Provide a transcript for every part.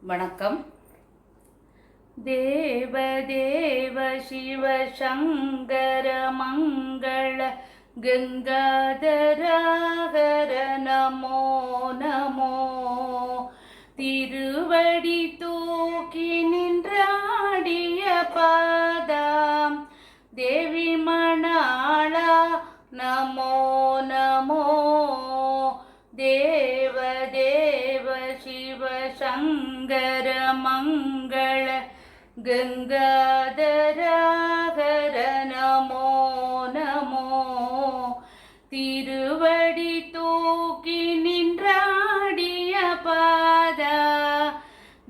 வணக்கம். தேவ தேவ சிவ சங்கர மங்கள கங்காதராகர நமோ நமோ. திருவடி தூக்கி நின்றாடிய பாதாம் தேவி மணாளா நமோ நமோ. தேவ தேவ சிவ சங்கர மங்கள கங்காதராகர நமோ நமோ. திருவடி தூக்கி நின்றாடிய பாதா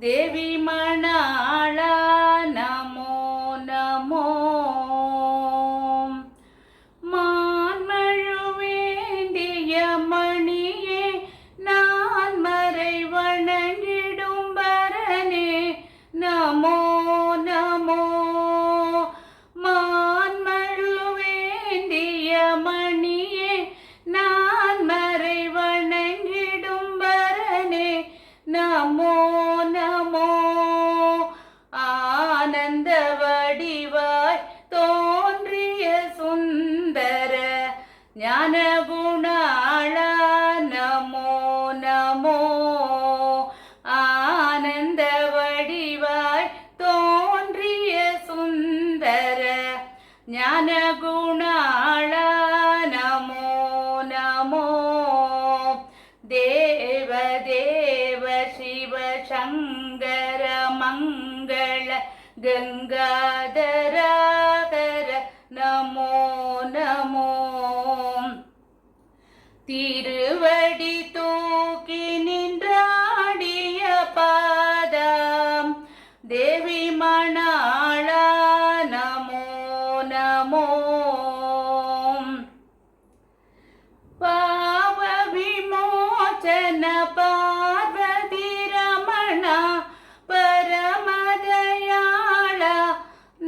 தேவி மணாளா நமோ நமோ. மான்மழு வேண்டிய மணியே நான் மறை வணங்கிடும் பரனே நமோ நமோ. மான்மழு வேண்டிய மணியே நான் மறை வணங்கிடும் பரனே நமோ நமோ. ஆனந்த வடிவாய் தோன்றிய சுந்தர ஞான குணாளா நமோ நமோ. ஆனந்த வடிவாய் தோன்றிய சுந்தர ஞான குணாளா நமோ நமோ. தேவ தேவ சிவ சங்கர மங்கள கங்காதராகர நமோ நமோ. திருவடி தூக்கி நின்றாடிய பாதாம் தேவி மணாளா நமோ நமோ. பாவ விமோசன பார்வதி ரமணா பரமதயாளா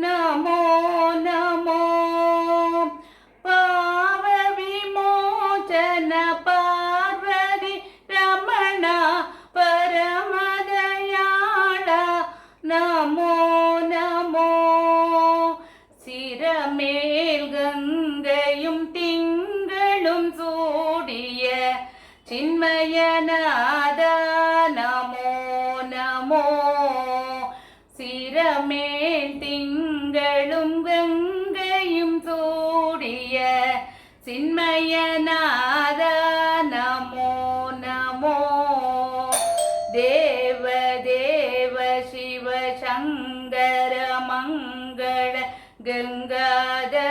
நமோ நமோ. பாவ விமோசன பார்வதி ரமணா பரமதயாளா நமோ நமோ. சிரமேல் கங்கையும் திங்களும் சூடிய சின்மயநாதா நமோ நமோ. சிரமேல் திங்களும் கங்கையும் சூடிய சின்மயநாதா நமோ நமோ. தேவ தேவ சிவ சங்கர மங்கள கங்காதர